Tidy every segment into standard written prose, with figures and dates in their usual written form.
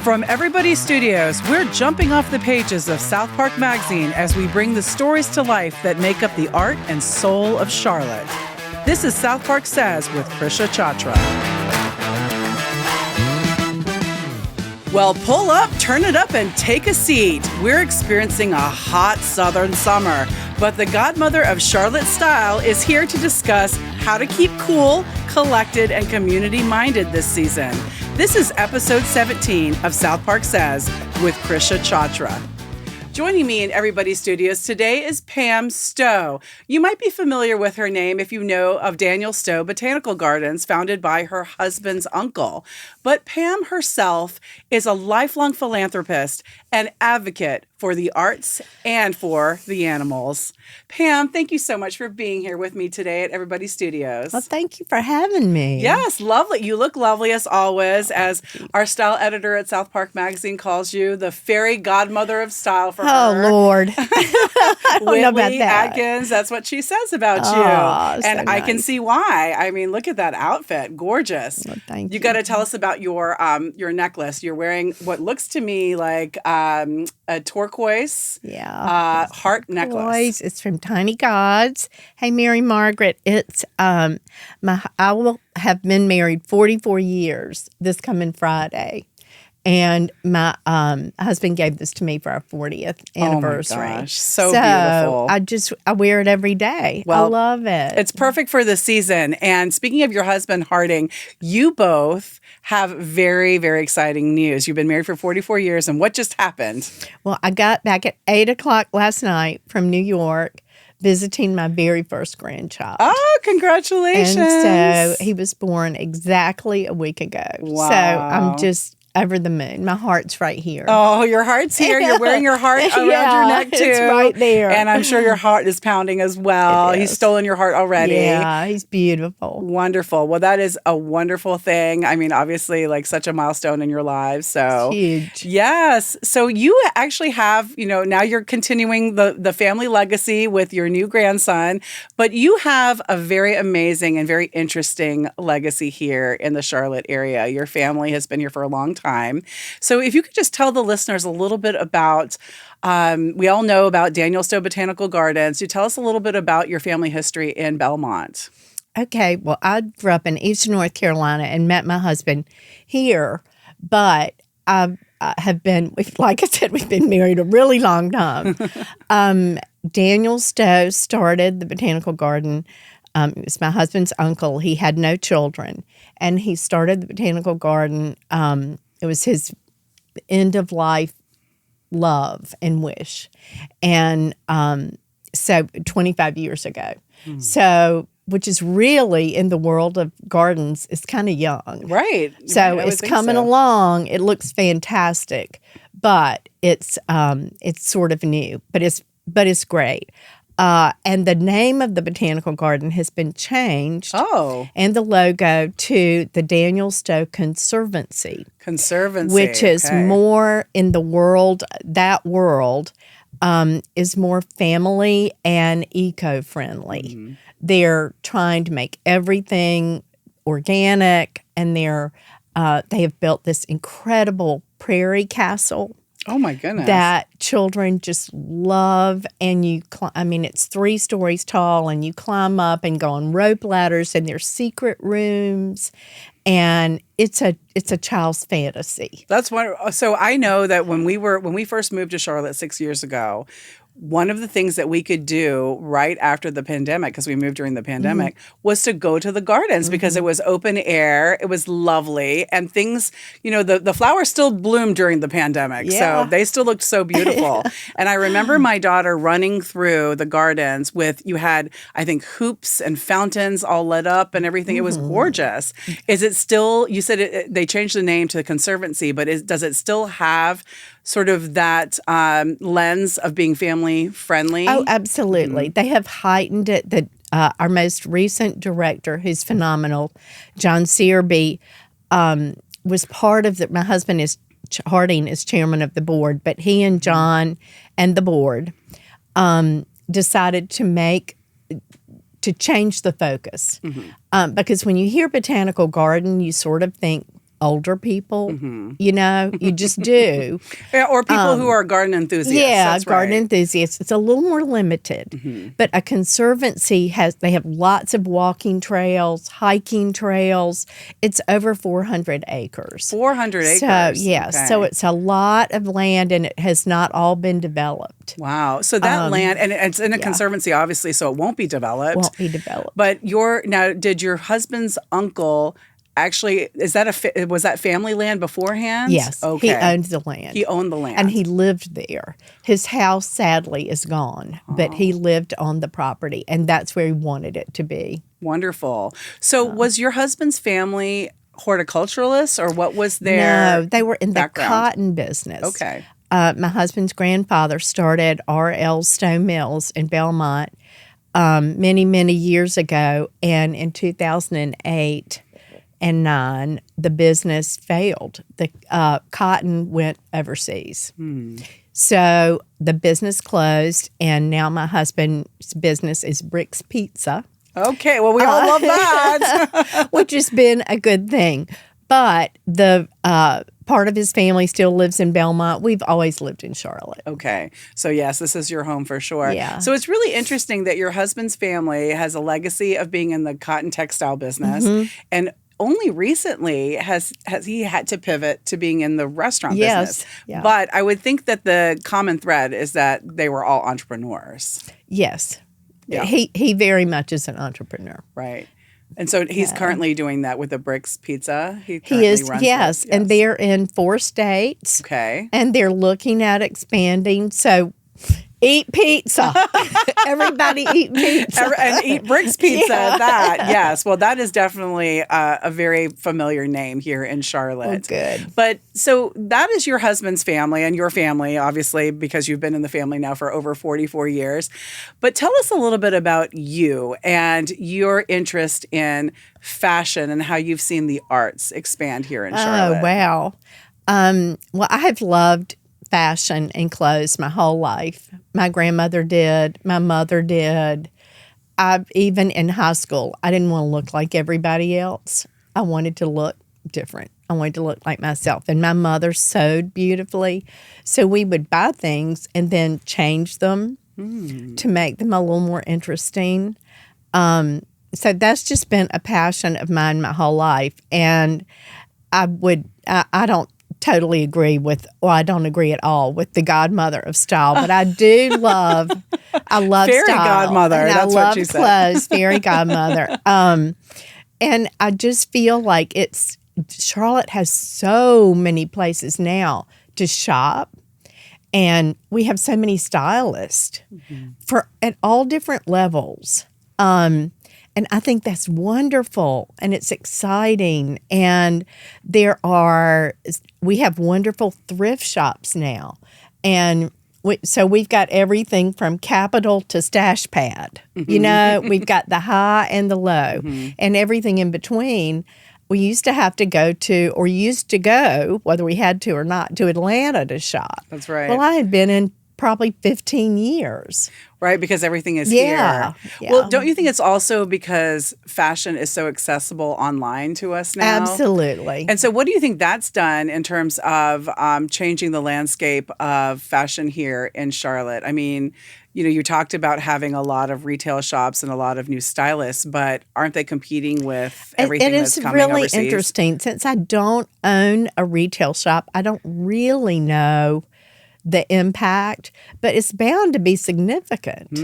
From Everybody Studios, we're jumping off the pages of Southpark Magazine as we bring the stories to life that make up the art and soul of Charlotte. This is Southpark Says with Krisha Chachra. Well, pull up, turn it up, and take a seat. We're experiencing a hot southern summer, but the Godmother of Charlotte style is here to discuss how to keep cool, collected, and community-minded this season. This is episode 17 of Southpark Says with Krisha Chachra. Joining me in Everybody Studios today is Pam Stowe. You might be familiar with her name if you know of Daniel Stowe Botanical Gardens, founded by her husband's uncle. But Pam herself is a lifelong philanthropist and advocate for the arts and for the animals. Pam, thank you so much for being here with me today at Everybody Studios. Well, thank you for having me. Yes, lovely. You look lovely as always, as our style editor at Southpark Magazine calls you, the fairy godmother of style for her. Oh, Lord. I don't know about that. Atkins, that's what she says about you. And I can see why. I mean, look at that outfit. Gorgeous. Well, thank you. You got to tell us about your necklace. You're wearing what looks to me like a turquoise heart necklace. It's from Tiny Gods. Hey, Mary Margaret, it's I will have been married 44 years this coming Friday. And my husband gave this to me for our 40th anniversary. Oh my gosh, so beautiful. I wear it every day. Well, I love it. It's perfect for the season. And speaking of your husband, Harding, you both have very, very exciting news. You've been married for 44 years, and what just happened? Well, I got back at 8 o'clock last night from New York, visiting my very first grandchild. Oh, congratulations. And so he was born exactly a week ago. Wow. So I'm just over the moon. My heart's right here. Oh, your heart's here. You're wearing your heart around your neck, too. It's right there. And I'm sure your heart is pounding as well. He's stolen your heart already. Yeah, he's beautiful. Wonderful. Well, that is a wonderful thing. I mean, obviously, like such a milestone in your lives. So it's huge. Yes. So you actually have, now you're continuing the family legacy with your new grandson, but you have a very amazing and very interesting legacy here in the Charlotte area. Your family has been here for a long time. So if you could just tell the listeners a little bit about, we all know about Daniel Stowe Botanical Gardens. You tell us a little bit about your family history in Belmont. Okay. Well, I grew up in Eastern North Carolina and met my husband here, but I have been, like I said, we've been married a really long time. Daniel Stowe started the Botanical Garden. It was my husband's uncle. He had no children, and he started the Botanical Garden. It was his end-of-life love and wish. And so 25 years ago. So, which is really, in the world of gardens, is kind of young. Right. So it's coming along. It looks fantastic, but it's sort of new, but it's great. And the name of the Botanical Garden has been changed. Oh. And the logo to the Daniel Stowe Conservancy. Which is more in the world, is more family and eco-friendly. Mm-hmm. They're trying to make everything organic, and they have built this incredible prairie castle. Oh, my goodness. That children just love. And it's 3 stories tall, and you climb up and go on rope ladders, and there's secret rooms. And it's a child's fantasy. That's wonderful. So I know that when we first moved to Charlotte 6 years ago, one of the things that we could do right after the pandemic, because we moved during the pandemic, was to go to the gardens because it was open air. It was lovely. And things, the flowers still bloomed during the pandemic. Yeah. So they still looked so beautiful. And I remember my daughter running through the gardens you had, I think, hoops and fountains all lit up and everything. It was gorgeous. Is it still, you said they changed the name to the Conservancy, but does it still have sort of that lens of being family friendly? Oh, absolutely. They have heightened it. Our most recent director, who's phenomenal, John Searby, was part of my husband Harding is chairman of the board, but he and John and the board decided to change the focus. Because when you hear botanical garden, you sort of think older people. You know, you just do. Yeah, or people who are garden enthusiasts. Yeah, That's garden right. enthusiasts. It's a little more limited, but a conservancy they have lots of walking trails, hiking trails. It's over 400 acres. 400 acres. So, yeah, Okay. so it's a lot of land, and it has not all been developed. Wow. So that land, and it's in a conservancy, obviously, so it won't be developed. Won't be developed. But now, did your husband's uncle actually, was that family land beforehand? Yes, Okay. he owned the land. He owned the land. And he lived there. His house, sadly, is gone, but he lived on the property, and that's where he wanted it to be. Wonderful. So was your husband's family horticulturalists, or what was their No, they were in background? the cotton business. Okay. My husband's grandfather started R.L. Stowe Mills in Belmont many, many years ago, and in 2008 and 9, the business failed. The cotton went overseas. So the business closed, and now my husband's business is Bricks Pizza. Okay. Well, we all love that. Which has been a good thing. But the part of his family still lives in Belmont. We've always lived in Charlotte. Okay. So, yes, this is your home for sure. Yeah. So, it's really interesting that your husband's family has a legacy of being in the cotton textile business. And only recently has he had to pivot to being in the restaurant business. Yeah. But I would think that the common thread is that they were all entrepreneurs. Yes. Yeah. He very much is an entrepreneur. Right. And so he's currently doing that with the Bricks Pizza. He is, runs yes. it. And they're in 4 states. Okay. And they're looking at expanding. So eat pizza. Everybody eat pizza. And eat Bricks Pizza Yeah. at that. Yes. Well, that is definitely a very familiar name here in Charlotte. Oh, good. But so that is your husband's family and your family, obviously, because you've been in the family now for over 44 years. But tell us a little bit about you and your interest in fashion and how you've seen the arts expand here in Charlotte. Oh, wow. Well, I have loved fashion and clothes my whole life. My grandmother did. My mother did. Even in high school, I didn't want to look like everybody else. I wanted to look different. I wanted to look like myself. And my mother sewed beautifully. So we would buy things and then change them to make them a little more interesting. So that's just been a passion of mine my whole life. And I don't totally agree I don't agree at all with the godmother of style, but I do love, Fairy style. godmother, And that's I love what you said. clothes, fairy godmother. And I just feel like Charlotte has so many places now to shop. And we have so many stylists at all different levels. And I think that's wonderful, and it's exciting. And we have wonderful thrift shops now. And so we've got everything from Capital to Stash Pad. You know, we've got the high and the low and everything in between. We used to go, whether we had to or not, to Atlanta to shop. That's right. Well, I had been in probably 15 years. Right, because everything is Yeah, here. yeah. Well, don't you think it's also because fashion is so accessible online to us now? Absolutely. And so what do you think that's done in terms of changing the landscape of fashion here in Charlotte? I mean, you talked about having a lot of retail shops and a lot of new stylists, but aren't they competing with everything that's coming overseas? It is really interesting. Since I don't own a retail shop, I don't really know the impact, but it's bound to be significant.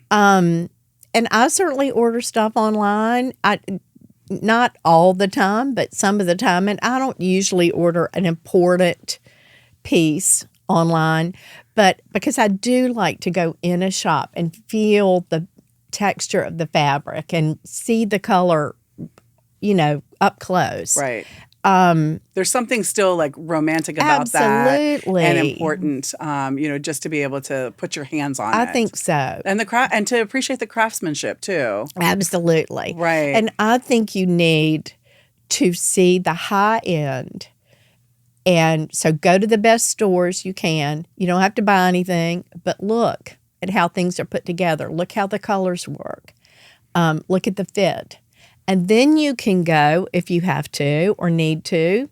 And I certainly order stuff online. Not all the time, but some of the time. And I don't usually order an important piece online, but because I do like to go in a shop and feel the texture of the fabric and see the color, up close. Right. There's something still like romantic about absolutely. that and important, just to be able to put your hands on it. I think so. And and to appreciate the craftsmanship too. Absolutely. Right. And I think you need to see the high end. And so go to the best stores you can. You don't have to buy anything, but look at how things are put together. Look how the colors work. Look at the fit. And then you can go, if you have to or need to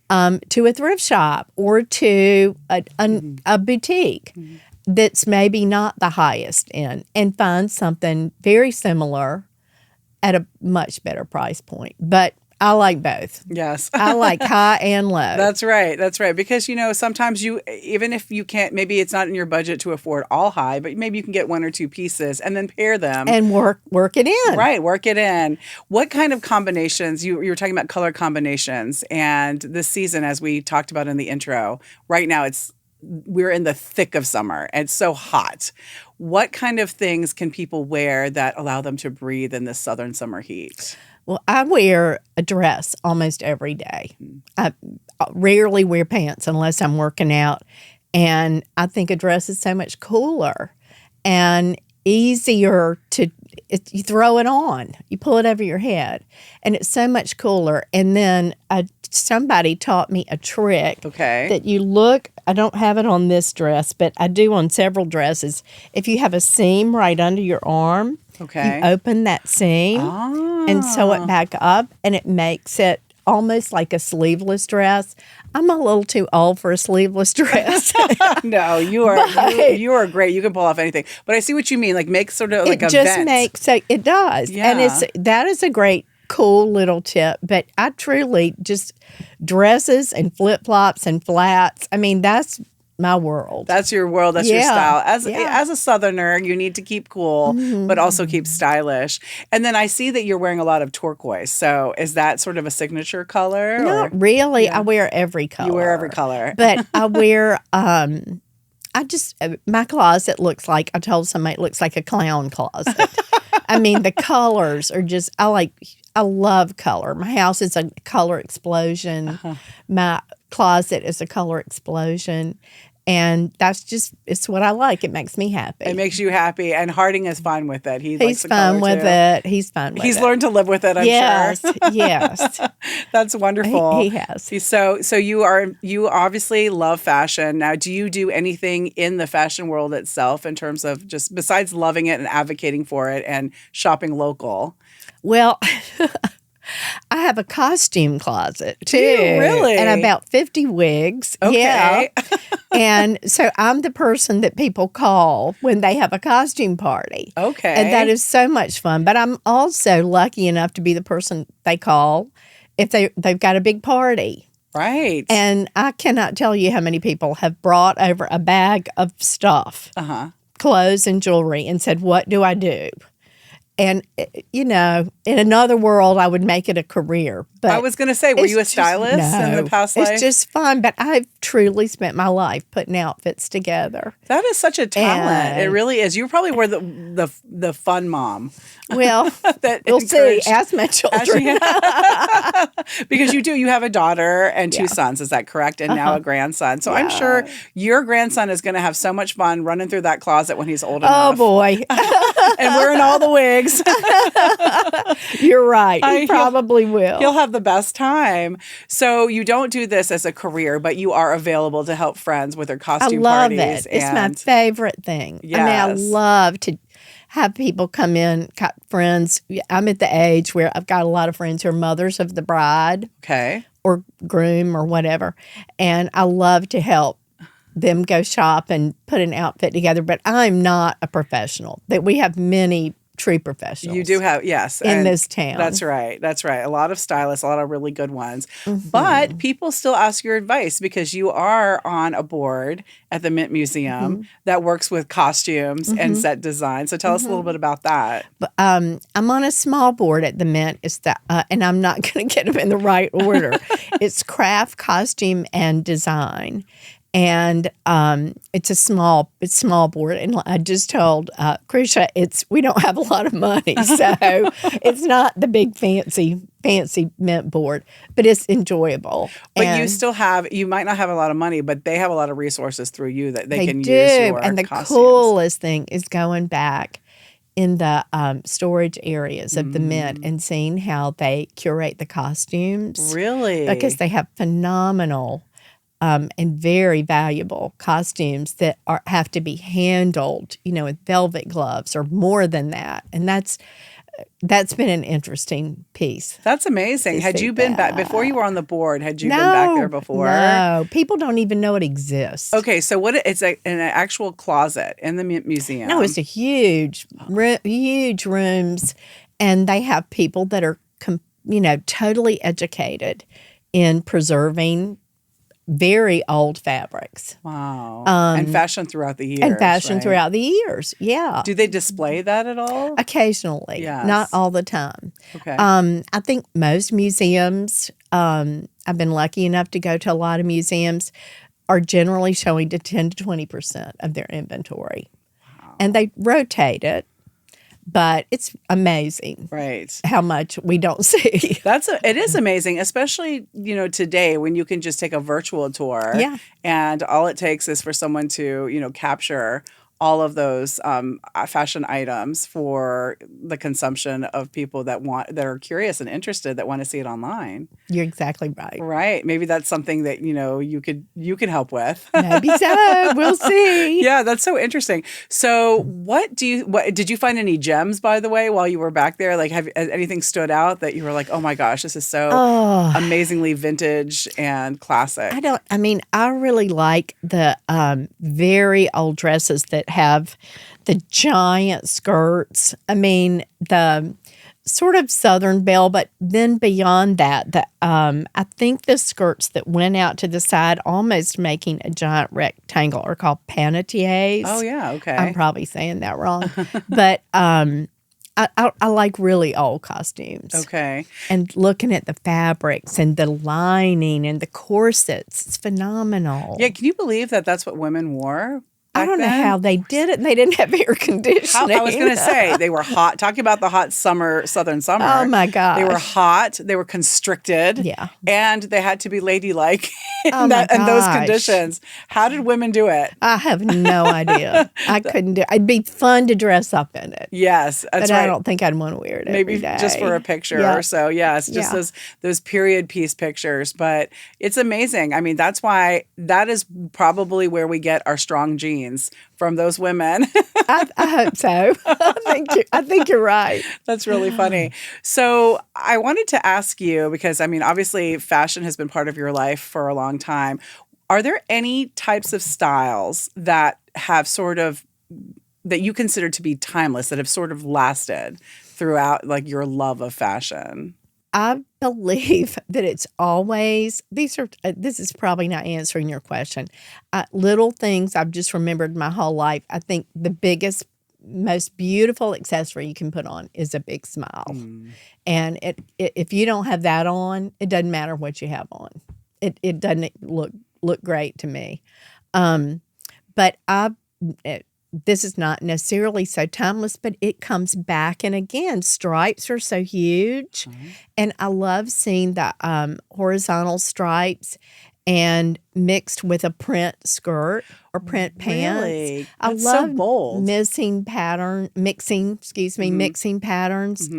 a thrift shop or to a boutique that's maybe not the highest end and find something very similar at a much better price point. But I like both. Yes. I like high and low. That's right. That's right. Because, sometimes even if you can't, maybe it's not in your budget to afford all high, but maybe you can get one or two pieces and then pair them. And work it in. Right. Work it in. What kind of combinations, you were talking about color combinations, and this season, as we talked about in the intro, right now we're in the thick of summer and it's so hot. What kind of things can people wear that allow them to breathe in this southern summer heat? Well, I wear a dress almost every day. I rarely wear pants unless I'm working out. And I think a dress is so much cooler and easier you throw it on. You pull it over your head. And it's so much cooler. And then somebody taught me a trick. Okay. That you look, I don't have it on this dress, but I do on several dresses. If you have a seam right under your arm, okay, you open that seam and sew it back up, and it makes it almost like a sleeveless dress. I'm a little too old for a sleeveless dress. No, you are great. You can pull off anything. But I see what you mean. Like make sort of like a vent. It does. Yeah. And that is a great, cool little tip. But I truly just dresses and flip-flops and flats. I mean, that's my world. That's your world. That's your style. As a Southerner, you need to keep cool, but also keep stylish. And then I see that you're wearing a lot of turquoise. So is that sort of a signature color? Not really. Yeah. I wear every color. You wear every color. But I wear, my closet looks like, I told somebody it looks like a clown closet. I mean, the colors are just, I love color. My house is a color explosion. My closet is a color explosion. And it's what I like. It makes me happy. It makes you happy. And Harding is fine with it. He's fine with it. He's fine with it. He's learned to live with it, I'm sure. Yes. That's wonderful. He has. So you obviously love fashion. Now, do you do anything in the fashion world itself in terms of just besides loving it and advocating for it and shopping local? Well, I have a costume closet too. Really? And about 50 wigs. Okay. Yeah. And so I'm the person that people call when they have a costume party. Okay. And that is so much fun. But I'm also lucky enough to be the person they call if they've got a big party. Right. And I cannot tell you how many people have brought over a bag of stuff, clothes and jewelry, and said, "What do I do?" And, in another world, I would make it a career. But I was going to say, were you a stylist in the past life? It's just fun. But I've truly spent my life putting outfits together. That is such a talent. It really is. You probably were the fun mom. Well, we'll see. Ask my children. Because you do. You have a daughter and two sons. Is that correct? And now a grandson. So I'm sure your grandson is going to have so much fun running through that closet when he's old enough. Oh, boy. And wearing all the wigs. You're right. He probably will. He'll have the best time. So you don't do this as a career, but you are available to help friends with their costume parties. I love it. It's my favorite thing. Yes. I mean, I love to have people come in, friends. I'm at the age where I've got a lot of friends who are mothers of the bride. Okay. Or groom or whatever. And I love to help them go shop and put an outfit together. But I'm not a professional. That we have many true professionals. You do have, yes. In this town. That's right. That's right. A lot of stylists, a lot of really good ones. But people still ask your advice because you are on a board at the Mint Museum that works with costumes and set design. So tell us a little bit about that. But, I'm on a small board at the Mint. It's and I'm not going to get them in the right order. It's craft, costume, and design. And it's a small board. And I just told Krisha, we don't have a lot of money, so it's not the big fancy Mint board, but it's enjoyable. But you might not have a lot of money, but they have a lot of resources through you that they can do. Use your And the costumes. coolest thing is going back in the storage areas of the Mint and seeing how they curate the costumes. Really? Because they have phenomenal and very valuable costumes that have to be handled, with velvet gloves or more than that. And that's that's been an interesting piece. That's amazing. Had you been back before you were on the board? Had you been back there before? No, people don't even know it exists. Okay, so it's an actual closet in the museum. No, it's a huge rooms, and they have people that are totally educated in preserving very old fabrics. Wow. And fashion throughout the years. And fashion right? throughout the years, yeah. Do they display that at all? Occasionally, not all the time. Okay. I think most museums, I've been lucky enough to go to a lot of museums, are generally showing to 10 to 20% of their inventory. Wow. And they rotate it. But it's amazing, right? How much we don't see. It is amazing, especially today when you can just take a virtual tour, and all it takes is for someone to capture all of those fashion items for the consumption of people that are curious and interested that want to see it online. You're exactly right. Right. Maybe that's something that you could help with. Maybe so. We'll see. Yeah, that's so interesting. So, what did you find any gems, by the way, while you were back there? Like, have anything stood out that you were like, oh my gosh, this is so amazingly vintage and classic? I really like the very old dresses that have the giant skirts. The sort of Southern belle, but then beyond that, I think the skirts that went out to the side, almost making a giant rectangle, are called panetiers. Oh yeah, okay. I'm probably saying that wrong, but I like really old costumes. Okay. And looking at the fabrics and the lining and the corsets, it's phenomenal. Yeah, can you believe that that's what women wore? I don't know how they did it. They didn't have air conditioning. I was going to say, they were hot. Talking about the hot Southern summer. Oh, my gosh. They were hot. They were constricted. Yeah. And they had to be ladylike in those conditions. How did women do it? I have no idea. I couldn't do it. It'd be fun to dress up in it. Yes, that's but right. I don't think I'd want to wear it Maybe every day. just for a picture or so. Yes, just those period piece pictures. But it's amazing. That's why that is probably where we get our strong genes, from those women. I hope so. I think you're right. That's really funny. So I wanted to ask you, because obviously fashion has been part of your life for a long time. Are there any types of styles that have that you consider to be timeless, that have sort of lasted throughout your love of fashion? I believe that it's always, this is probably not answering your question. Little things I've just remembered my whole life. I think the biggest, most beautiful accessory you can put on is a big smile. And if you don't have that on, it doesn't matter what you have on. It doesn't look great to me. But this is not necessarily so timeless, but it comes back. And again, stripes are so huge. And I love seeing the horizontal stripes and mixed with a print skirt or print pants. Really? I That's love so bold. mixing patterns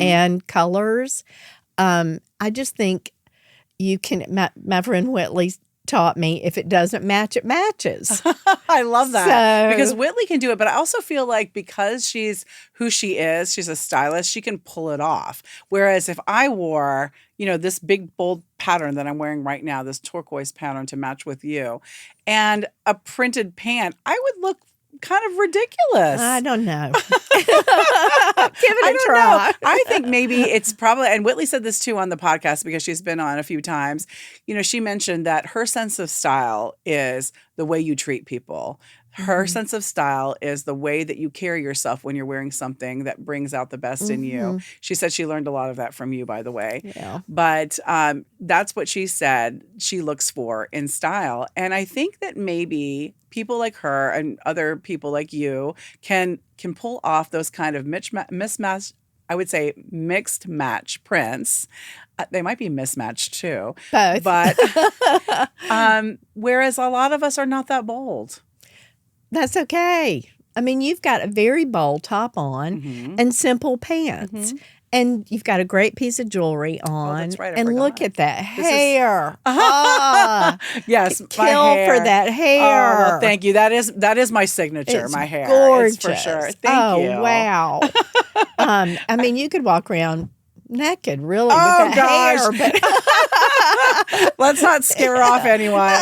and colors. I just think you can, my friend Whitley taught me, if it doesn't match, it matches. I love that. So, because Whitley can do it, but I also feel like because she's who she is, she's a stylist, she can pull it off. Whereas if I wore, this big bold pattern that I'm wearing right now, this turquoise pattern to match with you, and a printed pant, I would look kind of ridiculous. I don't know. Give it a try. I think maybe it's probably, and Whitley said this too on the podcast because she's been on a few times. She mentioned that her sense of style is the way you treat people. Her sense of style is the way that you carry yourself when you're wearing something that brings out the best in you. She said she learned a lot of that from you, by the way. Yeah. But that's what she said she looks for in style. And I think that maybe people like her and other people like you can pull off those kind of mismatched, I would say mixed match prints. They might be mismatched too. Both. But whereas a lot of us are not that bold. That's okay. You've got a very bold top on and simple pants. And you've got a great piece of jewelry on. Oh, that's right. I and forgot. Look at that hair. Yes, my Kill hair. for that hair. Oh, well, thank you. That is my signature. It's my hair. gorgeous. It's for sure. Thank you. Oh, wow. I mean, you could walk around naked, really, with Oh, that gosh. hair. But Let's not scare off anyone.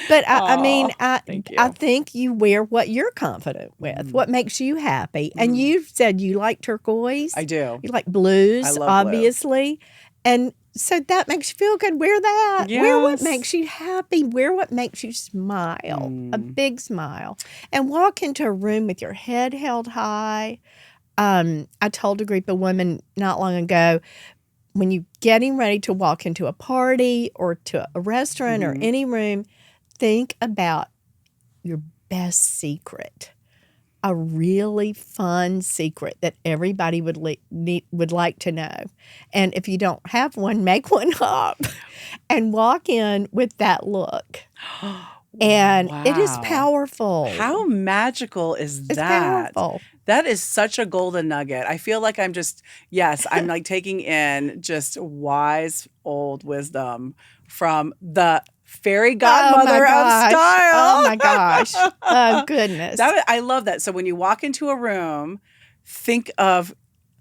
But I mean, thank you. I think you wear what you're confident with, what makes you happy. And you said you like turquoise. I do. You like blues, I love blue. obviously. And so that makes you feel good. Wear that. Wear what Yes. makes you happy. Wear what makes you smile, a big smile. And walk into a room with your head held high. I told a group of women not long ago, when you're getting ready to walk into a party or to a restaurant or any room, think about your best secret, a really fun secret that everybody would like to know. And if you don't have one, make one up and walk in with that look. And it is Wow. powerful. How magical is It's that? powerful. That is such a golden nugget. I feel like I'm like taking in just wise old wisdom from the fairy godmother of style. Oh my gosh. Oh goodness. I love that. So when you walk into a room, think of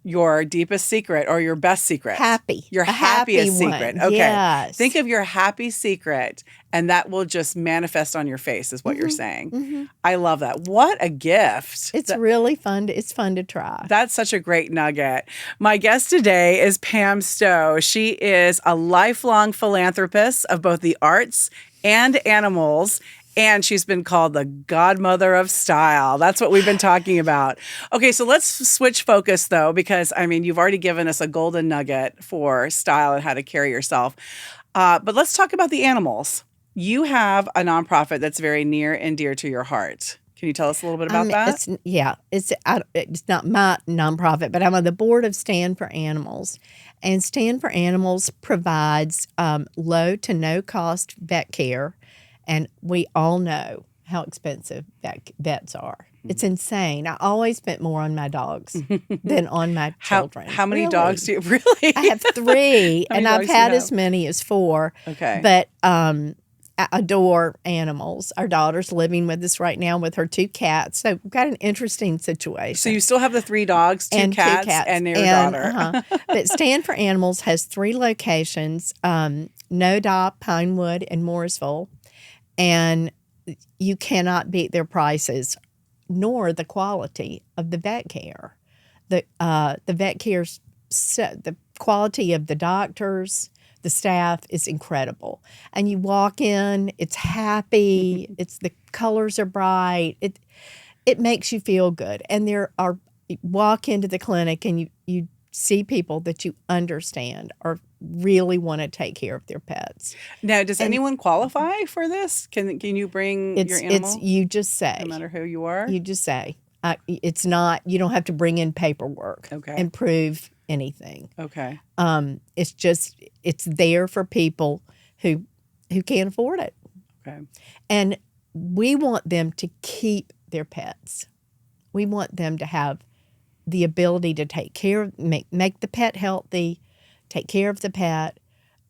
your deepest secret or your best secret. Happy. Your A happy happiest one. secret. Okay. Yes. Think of your happy secret and that will just manifest on your face is what you're saying. I love that. What a gift. It's really fun. It's fun to try. That's such a great nugget. My guest today is Pam Stowe. She is a lifelong philanthropist of both the arts and animals. And she's been called the Godmother of Style. That's what we've been talking about. Okay, so let's switch focus, though, because, I mean, you've already given us a golden nugget for style and how to carry yourself. But let's talk about the animals. You have a nonprofit that's very near and dear to your heart. Can you tell us a little bit about that? It's not my nonprofit, but I'm on the board of Stand for Animals. And Stand for Animals provides low to no cost vet care. And we all know how expensive vets are. It's insane. I always spent more on my dogs than on my children. How many Really. dogs do you really? I have 3, How many and I've dogs do you had have? as many as 4. Okay. But I adore animals. Our daughter's living with us right now with her 2 cats. So we've got an interesting situation. So you still have the 3 dogs, 2 cats, and your daughter. But Stand for Animals has 3 locations, Noda, Pinewood, and Morrisville. And you cannot beat their prices, nor the quality of the vet care. The vet care, the quality of the doctors, the staff is incredible. And you walk in, it's happy, the colors are bright. It makes you feel good. And you walk into the clinic and you see people that you understand or really want to take care of their pets. Now, does anyone qualify for this? Can you bring your animal? You just say. No matter who you are? You just say. It's not, you don't have to bring in paperwork and prove anything. Okay. It's there for people who can't afford it. Okay. And we want them to keep their pets. We want them to have the ability to take care, make the pet healthy, take care of the pet,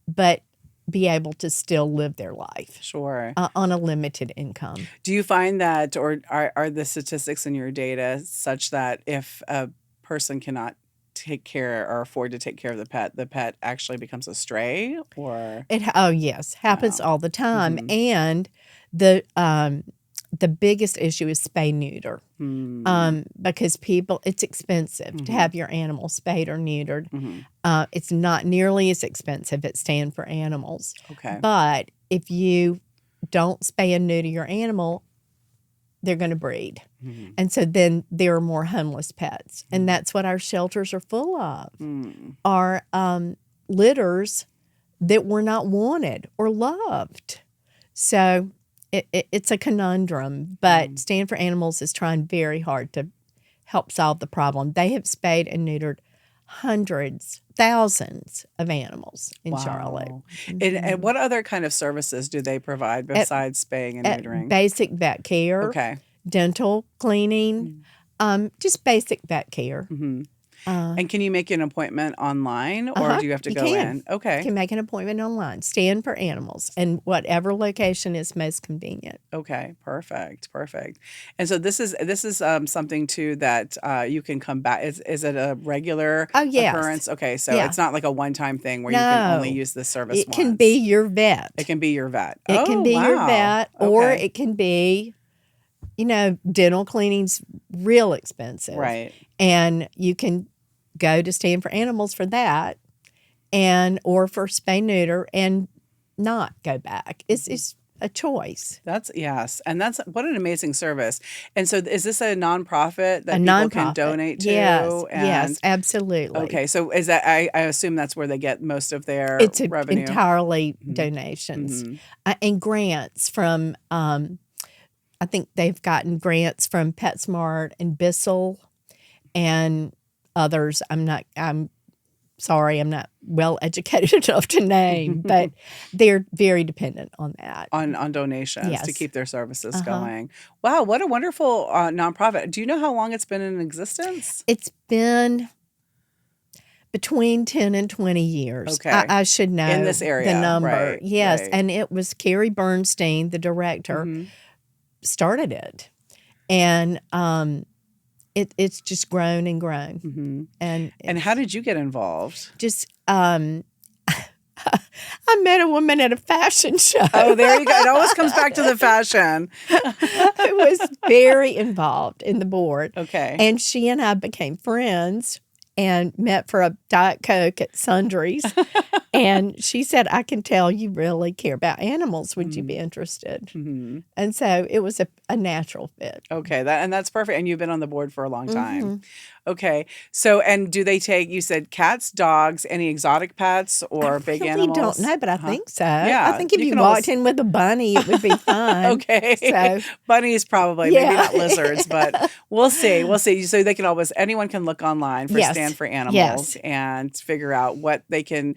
but be able to still live their life. Sure. On a limited income. Do you find that, or are the statistics in your data such that if a person cannot take care or afford to take care of the pet actually becomes a stray? Or Yes, happens all the time. And the biggest issue is spay neuter. Because it's expensive to have your animal spayed or neutered. It's not nearly as expensive at Stand for Animals. Okay. But if you don't spay and neuter your animal, they're going to breed. And so then there are more homeless pets. And that's what our shelters are full of, are litters that were not wanted or loved. So it's a conundrum, but Stand for Animals is trying very hard to help solve the problem. They have spayed and neutered thousands of animals in Charlotte. And what other kind of services do they provide besides spaying and neutering? Basic vet care, dental cleaning, just basic vet care. And can you make an appointment online or do you have to You go can. in? Okay. You can make an appointment online. Stand for Animals, and whatever location is most convenient. Okay, perfect. And so this is something too that you can come back. Is it a regular Oh, yes. occurrence? Okay, so Yeah. it's not like a one-time thing where you can only No. use this service It can once. be your vet. It can be your vet. It can be your vet, or Okay. it can be, dental cleaning's real expensive. Right. And you can go to Stand for Animals for that, or for spay neuter and not go back. It's a choice. Yes. And that's what an amazing service. And so is this a nonprofit that A people nonprofit. can donate to? Yes, absolutely. Okay, so is that I assume that's where they get most of their It's revenue? entirely donations and grants from. I think they've gotten grants from PetSmart and Bissell and others. I'm sorry, I'm not well educated enough to name, but they're very dependent on that. On donations Yes. to keep their services going. Wow, what a wonderful nonprofit. Do you know how long it's been in existence? It's been between 10 and 20 years. Okay. I should know In this area, the number. right, Yes, right. and it was Carrie Bernstein, the director, started it. And it's just grown and grown. And how did you get involved? just I met a woman at a fashion show. Oh, there you go. It always comes back to the fashion. I was very involved in the board. Okay. And she and I became friends and met for a Diet Coke at Sundry's. And she said, I can tell you really care about animals. Would you be interested? And so it was a natural fit. Okay, that's perfect. And you've been on the board for a long time. Okay. So, and do they take, you said cats, dogs, any exotic pets or big I animals? don't know, but I think so. Yeah, I think if you you can walked always- in with a bunny, it would be fun. Okay. So, Bunnies probably, maybe Yeah. not lizards, but we'll see. So they can anyone can look online for Yes. Stand for Animals Yes. and figure out what they can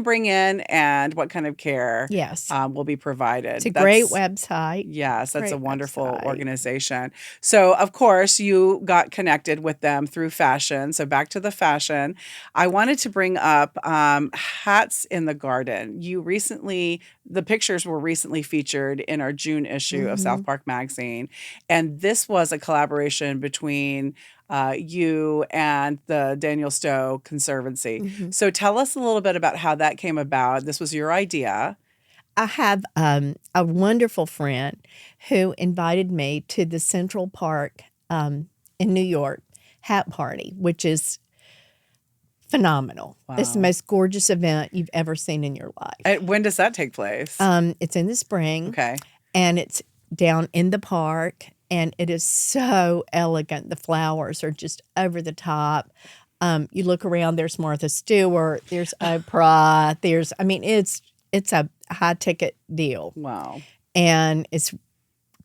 bring in and what kind of care yes. will be provided. It's a great website. Yes, that's a Great wonderful website. organization. So, of course, you got connected with them through fashion. So, back to the fashion. I wanted to bring up hats in the garden. The pictures were recently featured in our June issue of Southpark Magazine. And this was a collaboration between you and the Daniel Stowe Conservancy. So, tell us a little bit about how that came about. This was your idea. I have a wonderful friend who invited me to the Central Park in New York hat party, which is phenomenal. It's the Wow. most gorgeous event you've ever seen in your life. When does that take place? It's in the spring, Okay. and it's down in the park, and it is so elegant. The flowers are just over the top. You look around, there's Martha Stewart, there's Oprah, it's a high ticket deal. Wow. And it's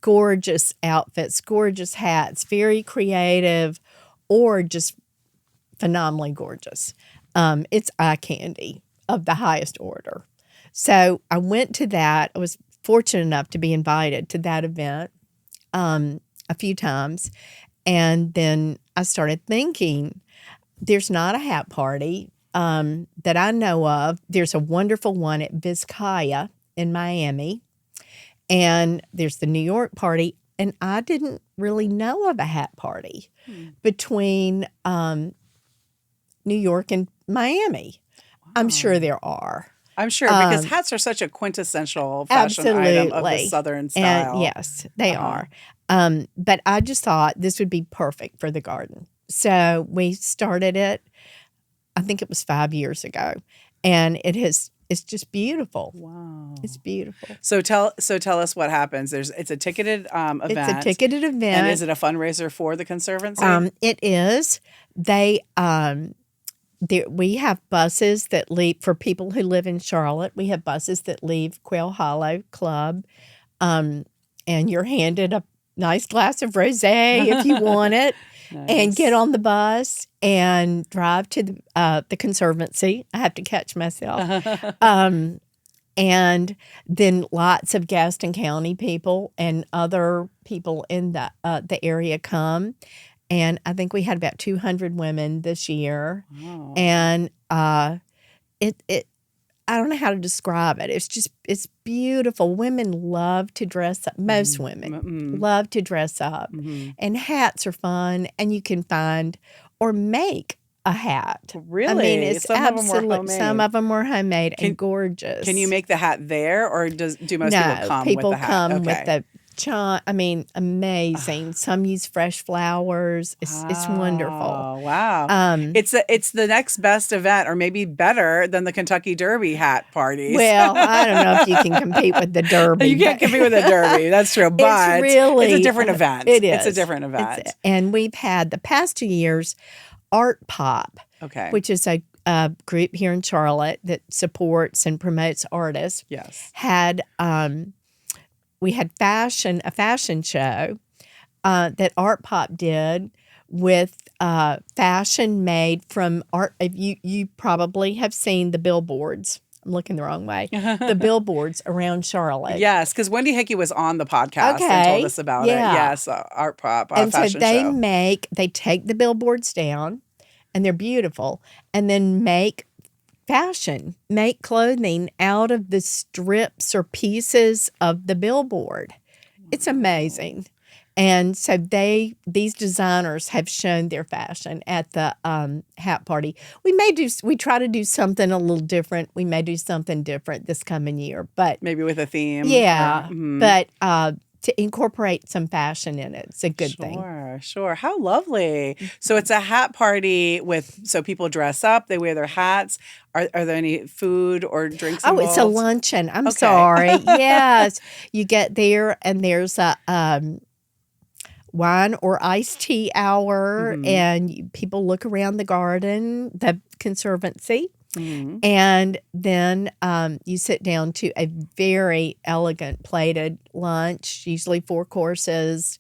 gorgeous outfits, gorgeous hats, very creative, or just phenomenally gorgeous. It's eye candy of the highest order. So I went to that. I was fortunate enough to be invited to that event a few times. And then I started thinking, there's not a hat party that I know of. There's a wonderful one at Vizcaya in Miami. And there's the New York party. And I didn't really know of a hat party between New York and Miami. I'm sure there are. I'm sure because hats are such a quintessential fashion item of the Absolutely. Southern style. And yes, they are. But I just thought this would be perfect for the garden. So we started it, I think it was 5 years ago. And it's just beautiful. Wow. It's beautiful. So tell us what happens. It's a ticketed event. It's a ticketed event. And is it a fundraiser for the Conservancy? It is. We have buses that leave for people who live in Charlotte. We have buses that leave Quail Hollow Club, and you're handed a nice glass of rosé if you want it, and get on the bus and drive to the Conservancy. I have to catch myself. And then lots of Gaston County people and other people in the area come. And I think we had about 200 women this year. Oh. And it I don't know how to describe it. It's beautiful. Women love to dress up. Most women love to dress up. And hats are fun, and you can find or make a hat. Really? I mean, it's Some of them were homemade. Some of them were homemade and gorgeous. Can you make the hat there, or do most people come with the hat? Come with the amazing. Some use fresh flowers. It's wonderful. Oh, wow. It's the next best event, or maybe better than the Kentucky Derby hat parties. Well, I don't know if you can compete with the Derby. You can't compete with the Derby. That's true. But it's a different event. It is. It's a different event. And we've had the past 2 years Art Pop, which is a group here in Charlotte that supports and promotes artists. Yes. We had a fashion show that Art Pop did with fashion made from art. You probably have seen the billboards. I'm looking the wrong way. The billboards around Charlotte. Yes, because Wendy Hickey was on the podcast and told us about it. Yes, Art Pop, and fashion so show. They take the billboards down, and they're beautiful, and then make clothing out of the strips or pieces of the billboard. It's amazing. And so these designers have shown their fashion at the hat party. We try to do something a little different. We may do something different this coming year, but maybe with a theme. Yeah, but to incorporate some fashion in it, it's a good thing. Sure. How lovely. So it's a hat party so people dress up, they wear their hats. Are there any food or drinks involved? It's a luncheon. I'm sorry. Yes. You get there and there's a wine or iced tea hour, and people look around the garden, the Conservancy. And then you sit down to a very elegant plated lunch, usually 4 courses,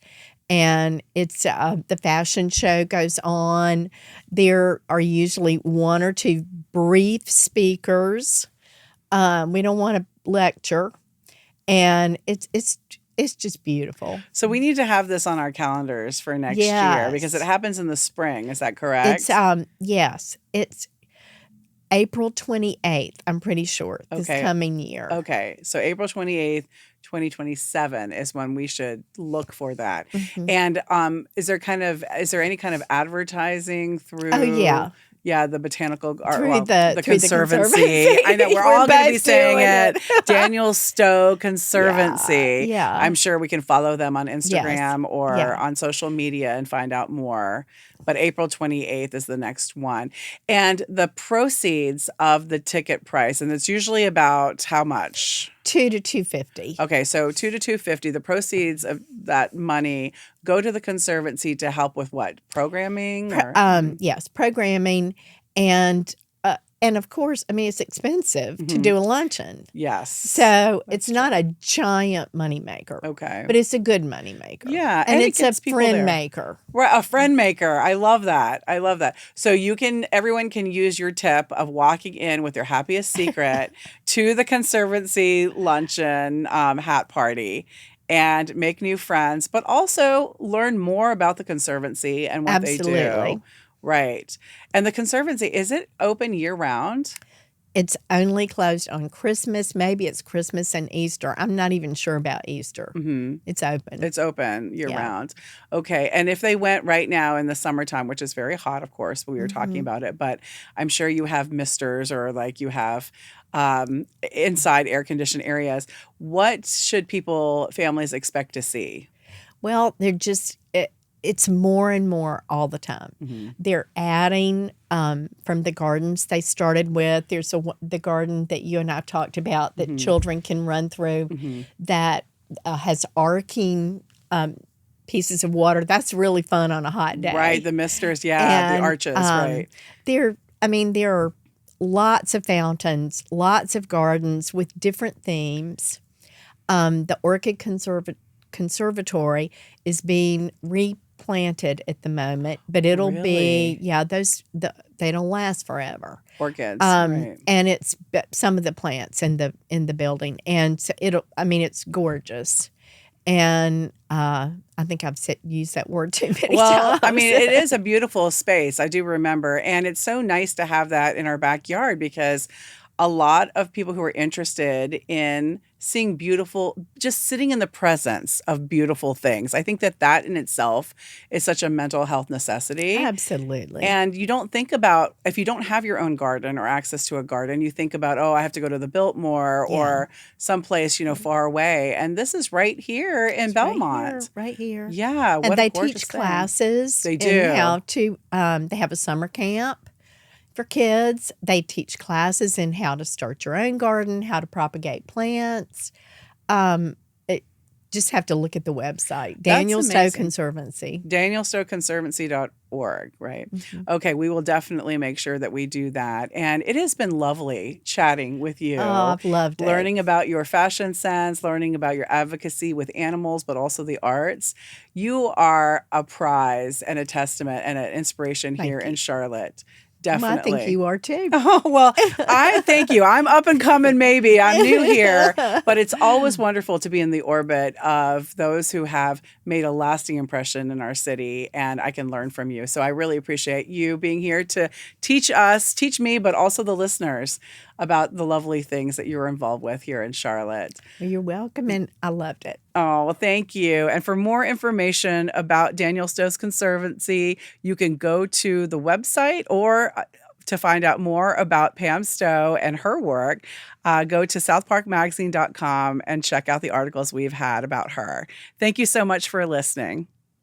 and it's the fashion show goes on. There are usually 1 or 2 brief speakers. We don't want to lecture, and it's just beautiful. So we need to have this on our calendars for next year because it happens in the spring. Is that correct? Yes, it's April 28th, I'm pretty sure, this coming year. Okay, so April 28th, 2027 is when we should look for that. And is there any kind of advertising through? Oh, yeah. Yeah, the botanical the Conservancy. I know we're all going to be saying it. Daniel Stowe Conservancy. Yeah. I'm sure we can follow them on Instagram or on social media and find out more. But April 28th is the next one. And the proceeds of the ticket price, and it's usually about how much? $2 to $2.50. Okay, so $2 to $2.50. The proceeds of that money go to the Conservancy to help with what? Programming? Yes, programming, and of course, I mean, it's expensive to do a luncheon. Yes. So it's not a giant moneymaker. Okay. But it's a good moneymaker. Yeah. And it's a friend maker. Right, a friend maker. I love that. So everyone can use your tip of walking in with their happiest secret to the Conservancy luncheon hat party and make new friends, but also learn more about the Conservancy and what they do. Right. And the Conservancy, is it open year-round? It's only closed on Christmas. Maybe it's Christmas and Easter. I'm not even sure about Easter. It's open. It's open year-round. Okay. And if they went right now in the summertime, which is very hot, of course, we were talking about it, but I'm sure you have misters or like you have inside air-conditioned areas. What should families expect to see? Well, it's more and more all the time. They're adding from the gardens they started with. There's the garden that you and I talked about that children can run through that has arcing pieces of water. That's really fun on a hot day. Right, the misters, the arches, right. There are lots of fountains, lots of gardens with different themes. The Orchid Conservatory is being replanted at the moment, but it'll be they don't last forever. Orchids, right. And it's some of the plants in the building, and so it's gorgeous. And I think I've used that word too many Well, times. I mean, it is a beautiful space. I do remember. And it's so nice to have that in our backyard because a lot of people who are interested in seeing beautiful, just sitting in the presence of beautiful things. I think that that in itself is such a mental health necessity. Absolutely. And you don't think about, if you don't have your own garden or access to a garden, you think about, oh, I have to go to the Biltmore or someplace, far away. And this is right here in It's Belmont. Right here. Yeah, what And a they gorgeous teach thing. classes. They in do. how to. They have a summer camp for kids. They teach classes in how to start your own garden, how to propagate plants. Just have to look at the website, Daniel Stowe amazing. Conservancy. DanielStoweConservancy.org, right? Mm-hmm. Okay, we will definitely make sure that we do that. And it has been lovely chatting with you. Oh, I've loved it. Learning about your fashion sense, learning about your advocacy with animals, but also the arts. You are a prize and a testament and an inspiration here in Charlotte. Definitely. Well, I think you are too. Oh, well, I thank you. I'm up and coming, maybe. I'm new here, but it's always wonderful to be in the orbit of those who have made a lasting impression in our city, and I can learn from you. So I really appreciate you being here to teach me, but also the listeners about the lovely things that you're involved with here in Charlotte. You're welcome, and I loved it. Oh, well, thank you. And for more information about Daniel Stowe's Conservancy, you can go to the website, or to find out more about Pam Stowe and her work, go to southparkmagazine.com and check out the articles we've had about her. Thank you so much for listening.